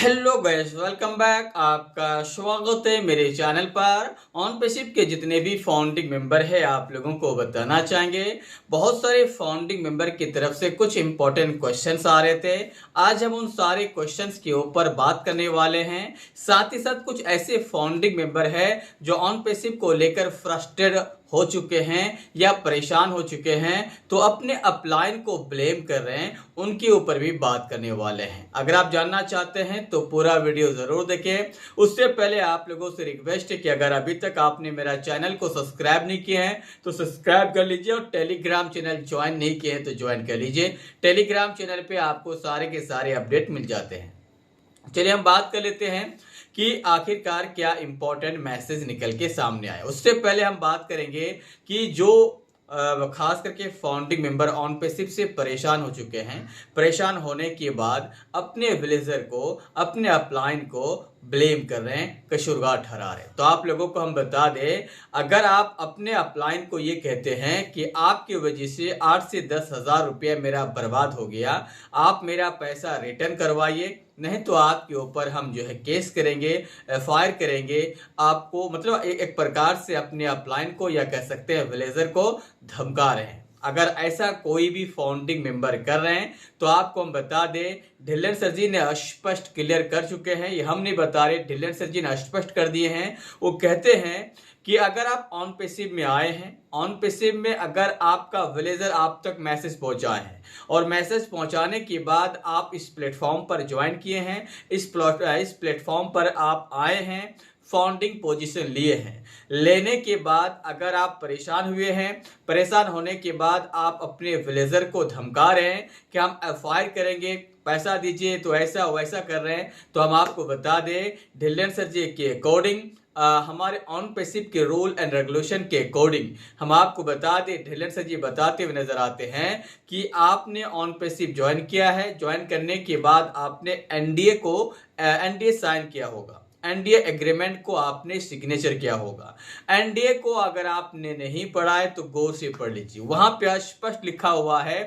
Hello guys, welcome back. आपका स्वागत है मेरे चैनल पर। ऑन पेसिव के जितने भी फाउंडिंग मेंबर है आप लोगों को बताना चाहेंगे, बहुत सारे फाउंडिंग मेंबर की तरफ से कुछ इंपॉर्टेंट क्वेश्चंस आ रहे थे। आज हम उन सारे क्वेश्चंस के ऊपर बात करने वाले हैं। साथ ही साथ कुछ ऐसे फाउंडिंग मेंबर है जो ऑन पेसिव को लेकर फ्रस्ट्रेटेड हो चुके हैं या परेशान हो चुके हैं, तो अपने अपलाइन को ब्लेम कर रहे हैं, उनके ऊपर भी बात करने वाले हैं। अगर आप जानना चाहते हैं तो पूरा वीडियो जरूर देखें। उससे पहले आप लोगों से रिक्वेस्ट है कि अगर अभी तक आपने मेरा चैनल को सब्सक्राइब नहीं किया है तो सब्सक्राइब कर लीजिए, और टेलीग्राम चैनल ज्वाइन नहीं किए हैं तो ज्वाइन कर लीजिए। टेलीग्राम चैनल पे आपको सारे के सारे अपडेट मिल जाते हैं। चलिए हम बात कर लेते हैं कि आखिरकार क्या इंपॉर्टेंट मैसेज निकल के सामने आया। उससे पहले हम बात करेंगे कि जो खास करके फाउंडिंग मेंबर ऑन पेसिव से परेशान हो चुके हैं, परेशान होने के बाद अपने विलेजर को, अपने अपलाइन को ब्लेम कर रहे हैं, कसूरवार ठहरा रहे हैं। तो आप लोगों को हम बता दें, अगर आप अपने अपलाइन को ये कहते हैं कि आपकी वजह से 8 से 10 हज़ार रुपया मेरा बर्बाद हो गया, आप मेरा पैसा रिटर्न करवाइए, नहीं तो आपके ऊपर हम जो है केस करेंगे, एफआईआर करेंगे, आपको मतलब एक प्रकार से अपने अपलाइन को या कह सकते हैं विलेजर को धमका रहे हैं। अगर ऐसा कोई भी फाउंडिंग मेंबर कर रहे हैं तो आपको हम बता दें, ढिल्लन सर जी ने स्पष्ट क्लियर कर चुके हैं। ये हम नहीं बता रहे, ढिल्लन सर जी ने स्पष्ट कर दिए हैं। वो कहते हैं कि अगर आप ऑन पेसिव में आए हैं, ऑन पेसिव में अगर आपका विलेजर आप तक मैसेज पहुंचाए हैं और मैसेज पहुंचाने के बाद आप इस प्लेटफॉर्म पर ज्वाइन किए हैं, इस प्लेटफॉर्म पर आप आए हैं, फाउंडिंग पोजीशन लिए हैं, लेने के बाद अगर आप परेशान हुए हैं, परेशान होने के बाद आप अपने विलेजर को धमका रहे हैं कि हम एफआईआर करेंगे, पैसा दीजिए, तो ऐसा वैसा कर रहे हैं, तो हम आपको बता दें ढिल्लन सर जी के अकॉर्डिंग, हमारे ऑन पेसिव के रूल एंड रेगुलेशन के अकॉर्डिंग हम आपको बता दें, ढिल्लन सर जी बताते हुए नजर आते हैं कि आपने ऑन पेसिव ज्वाइन किया है, ज्वाइन करने के बाद आपने एनडीए साइन किया होगा, एनडीए एग्रीमेंट को आपने सिग्नेचर किया होगा। एनडीए को अगर आपने नहीं पढ़ा है तो गौर से पढ़ लीजिए। वहां पे स्पष्ट लिखा हुआ है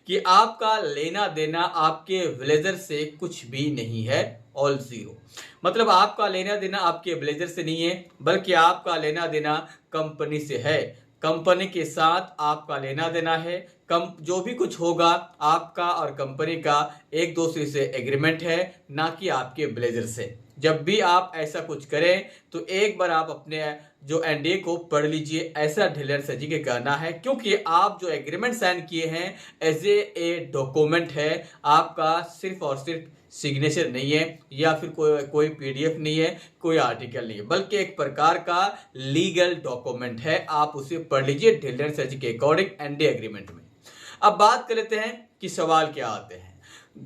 कि आपका लेना देना आपके विलेजर से कुछ भी नहीं है, ऑल जीरो। मतलब आपका लेना देना आपके विलेजर से नहीं है, बल्कि आपका लेना देना कंपनी से है। कंपनी के साथ आपका लेना देना है। जो भी कुछ होगा आपका और कंपनी का एक दूसरे से एग्रीमेंट है, ना कि आपके विलेजर से। जब भी आप ऐसा कुछ करें तो एक बार आप अपने जो एनडीए को पढ़ लीजिए, ऐसा ढिल्लन सर जी के कहना है, क्योंकि आप जो एग्रीमेंट साइन किए हैं एज ए डॉक्यूमेंट है, आपका सिर्फ और सिर्फ सिग्नेचर नहीं है, या फिर कोई पीडीएफ नहीं है, कोई आर्टिकल नहीं है, बल्कि एक प्रकार का लीगल डॉक्यूमेंट है। आप उसे पढ़ लीजिए ढिल्लन सर जी के अकॉर्डिंग एनडीए एग्रीमेंट में। अब बात कर लेते हैं कि सवाल क्या आते हैं।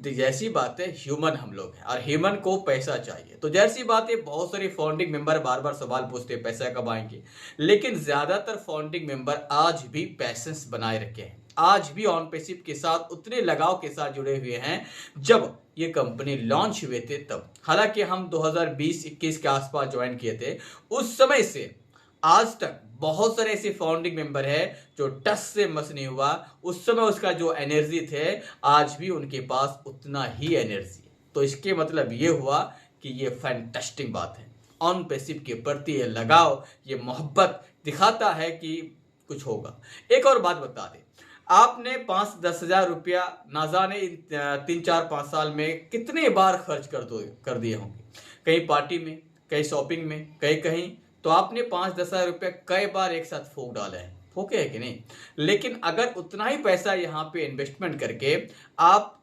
जैसी बात है, ह्यूमन हम लोग हैं और ह्यूमन को पैसा चाहिए, तो जैसी बात है, बहुत सारे फाउंडिंग मेंबर बार बार सवाल पूछते हैं पैसा कब आएंगे, लेकिन ज्यादातर फाउंडिंग मेंबर आज भी पैसेंस बनाए रखे हैं, आज भी ऑन पेसिव के साथ उतने लगाव के साथ जुड़े हुए हैं जब ये कंपनी लॉन्च हुए थे तब। हालांकि हम 2020-21 के आसपास ज्वाइन किए थे, उस समय से आज तक बहुत सारे ऐसे फाउंडिंग मेंबर है जो टस से मस नहीं हुआ। उस समय उसका जो एनर्जी थे, आज भी उनके पास उतना ही एनर्जी है। तो इसके मतलब ये हुआ कि ये फैंटास्टिक बात है। ऑन पेसिव के प्रति ये लगाव, ये मोहब्बत दिखाता है कि कुछ होगा। एक और बात बता दें, आपने 5-10 हज़ार रुपया ना जाने 3-4-5 साल में कितने बार खर्च कर दिए होंगे, कहीं पार्टी में, कहीं शॉपिंग में, कहीं, तो आपने 5-10 हज़ार रुपया कई बार एक साथ फूंक डाला है, फूके है कि नहीं। लेकिन अगर उतना ही पैसा यहाँ पे इन्वेस्टमेंट करके आप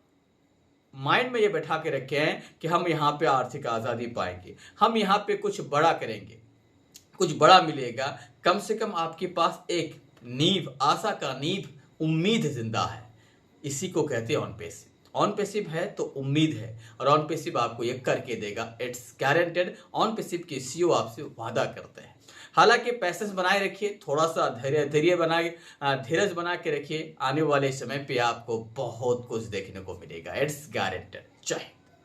माइंड में ये बैठा के रखे हैं कि हम यहाँ पे आर्थिक आज़ादी पाएंगे, हम यहाँ पे कुछ बड़ा करेंगे, कुछ बड़ा मिलेगा, कम से कम आपके पास एक नींव, आशा का नींव, उम्मीद जिंदा है। इसी को कहते हैं ऑन पेसिव। ऑन पेसिव है तो उम्मीद है, और ऑन पेसिव आपको ये करके देगा, इट्स गारंटेड। ऑन पेसिव के सीईओ आपसे वादा करते हैं। हालांकि पैसेंस बनाए रखिए, थोड़ा सा धीरज बना के रखिए, आने वाले समय पे आपको बहुत कुछ देखने को मिलेगा, इट्स गारंटेड। जय